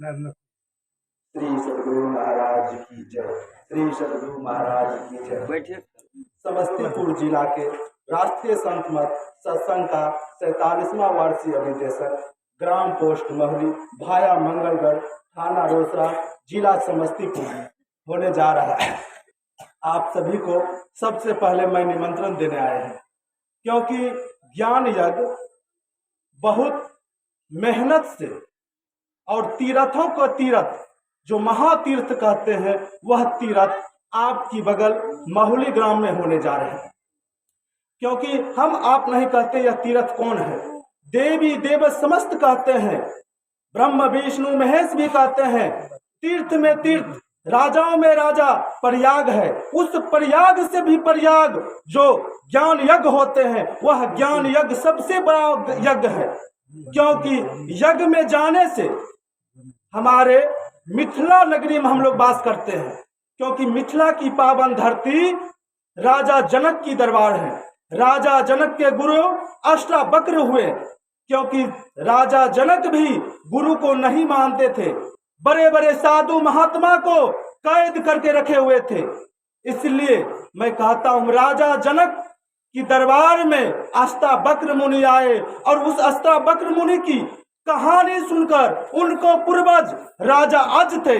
श्री सद्गुरु महाराज की जय। श्री सद्गुरु महाराज की जय। बैठिए। समस्तीपुर जिला के राष्ट्रीय संत मत सत्संग का 47वां वार्षिक अभिदेशन ग्राम पोस्ट महली भाया मंगलगढ़ थाना रोसड़ा जिला समस्तीपुर में होने जा रहा है। आप सभी को सबसे पहले मैं निमंत्रण देने आए हैं, क्योंकि ज्ञान यज्ञ बहुत मेहनत से और तीर्थों को तीर्थ जो महातीर्थ कहते हैं वह तीर्थ आपकी बगल महुली ग्राम में होने जा रहे हैं। क्योंकि हम आप नहीं कहते यह तीर्थ कौन है, देवी देव समस्त कहते हैं, ब्रह्म विष्णु महेश भी कहते हैं। तीर्थ में तीर्थ, राजाओं में राजा प्रयाग है। उस प्रयाग से भी प्रयाग जो ज्ञान यज्ञ होते हैं वह ज्ञान यज्ञ सबसे बड़ा यज्ञ है। क्योंकि यज्ञ में जाने से हमारे मिथिला नगरी में हम लोग वास करते हैं। क्योंकि मिथिला की पावन धरती राजा जनक की दरबार है। राजा जनक के गुरु अष्टावक्र हुए, क्योंकि राजा जनक भी गुरु को नहीं मानते थे। बड़े बड़े साधु महात्मा को कैद करके रखे हुए थे। इसलिए मैं कहता हूँ राजा जनक की दरबार में अष्टावक्र मुनि आए और उस अष्टावक्र मुनि की कहानी सुनकर उनको पूर्वज राजा अज थे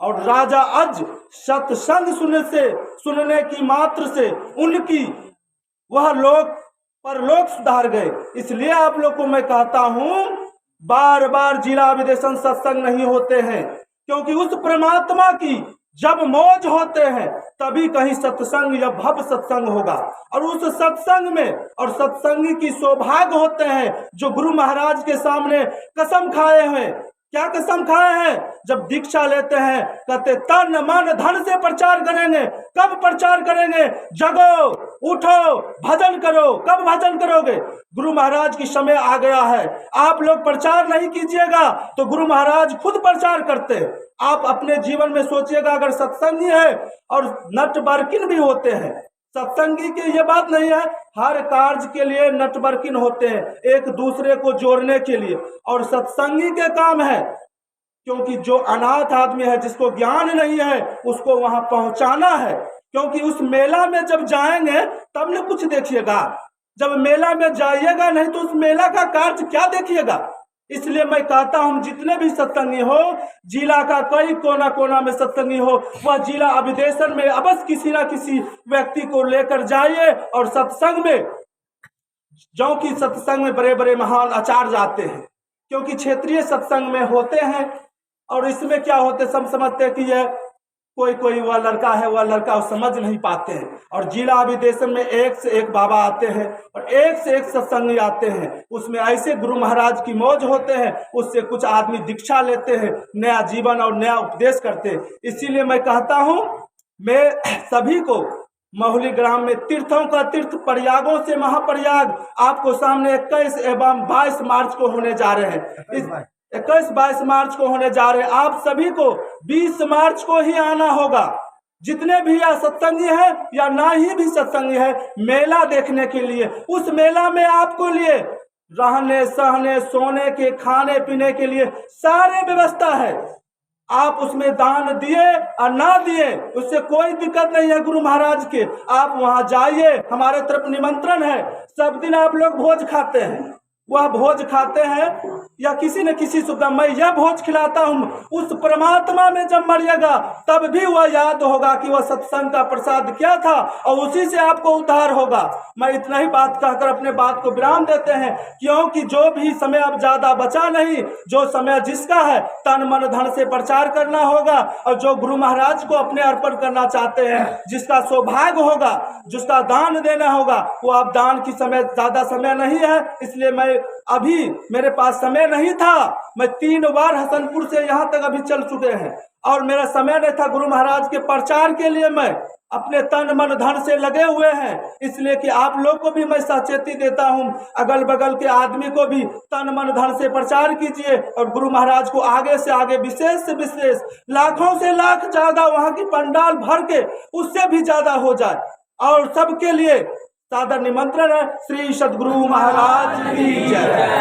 और राजा अज सत्संग सुनने की मात्र से उनकी वह लोग परलोक सुधार गए। इसलिए आप लोग को मैं कहता हूँ बार बार जिला विदेशन सत्संग नहीं होते हैं, क्योंकि उस परमात्मा की जब मौज होते हैं तभी कहीं सत्संग या भव सत्संग होगा। और उस सत्संग में और सत्संगी की सौभाग्य होते हैं जो गुरु महाराज के सामने कसम खाए हैं। क्या कसम खाए हैं? जब दीक्षा लेते हैं कहते तन मन धन से प्रचार करेंगे। कब प्रचार करेंगे? जगो उठो भजन करो। कब भजन करोगे? गुरु महाराज की समय आ गया है। आप लोग प्रचार नहीं कीजिएगा तो गुरु महाराज खुद प्रचार करते हैं। आप अपने जीवन में सोचिएगा, अगर सत्संगी है और नटवर्किन भी होते हैं। सत्संगी की ये बात नहीं है, हर कार्य के लिए नेटवर्किंग होते हैं, एक दूसरे को जोड़ने के लिए। और सत्संगी के काम है, क्योंकि जो अनाथ आदमी है जिसको ज्ञान नहीं है उसको वहां पहुंचाना है। क्योंकि उस मेला में जब जाएंगे तब न कुछ देखिएगा, जब मेला में जाइएगा नहीं तो उस मेला का कार्य क्या देखिएगा। इसलिए मैं कहता हूं जितने भी सत्संगी हो, जिला का कई कोना कोना में सत्संगी हो, वह जिला अभिदेशन में अवश्य किसी ना किसी व्यक्ति को लेकर जाइए। और सत्संग में जो कि सत्संग में बड़े बड़े महान आचार्य आते हैं, क्योंकि क्षेत्रीय सत्संग में होते हैं। और इसमें क्या होते सब समझते हैं कि यह कोई वह लड़का है, वह लड़का समझ नहीं पाते हैं। और जिला अभिदेशन में एक से एक बाबा आते हैं और एक से एक सत्संगी आते हैं। उसमें ऐसे गुरु महाराज की मौज होते हैं, उससे कुछ आदमी दीक्षा लेते हैं, नया जीवन और नया उपदेश करते हैं। इसीलिए मैं कहता हूँ मैं सभी को महुली ग्राम में तीर्थों का तीर्थ प्रयागों से महाप्रयाग आपको सामने 21 एवं 22 मार्च को होने जा रहे हैं। 21-22 मार्च को होने जा रहे हैं। आप सभी को 20 मार्च को ही आना होगा। जितने भी या सत्संगी है या ना ही भी सत्संगी है, मेला देखने के लिए। उस मेला में आपको लिए रहने सहने सोने के खाने पीने के लिए सारे व्यवस्था है। आप उसमें दान दिए और ना दिए उससे कोई दिक्कत नहीं है गुरु महाराज के। आप वहां जाइए, हमारे तरफ निमंत्रण है। सब दिन आप लोग भोज खाते हैं, वह भोज खाते हैं या किसी न किसी सुविधा मैं यह भोज खिलाता हूँ। उस परमात्मा में जब मरिएगा तब भी वह याद होगा कि वह सत्संग का प्रसाद क्या था और उसी से आपको उद्धार होगा। मैं इतना ही बात कहकर अपने बात को विराम देते हैं, क्योंकि जो भी समय अब ज्यादा बचा नहीं। जो समय जिसका है तन मन धन से प्रचार करना होगा। और जो गुरु महाराज को अपने अर्पण करना चाहते हैं, जिसका सौभाग्य होगा, जिसका दान देना होगा, वो अब दान की समय ज्यादा समय नहीं है। इसलिए मैं अभी मेरे पास समय नहीं था। मैं 3 बार हसनपुर से यहाँ तक अभी चल चुके हैं और मेरा समय नहीं था। गुरु महाराज के प्रचार के लिए मैं अपने तन मन धन से लगे हुए हैं। इसलिए कि आप लोग को भी मैं सचेती देता हूँ, अगल बगल के आदमी को भी तन मन धन से प्रचार कीजिए और गुरु महाराज को आगे से आगे विशेष से विशेष लाखों से लाख ज्यादा वहाँ की पंडाल भर के उससे भी ज्यादा हो जाए। और सबके लिए सादर निमंत्रण है। श्री सद्गुरु महाराज की जय।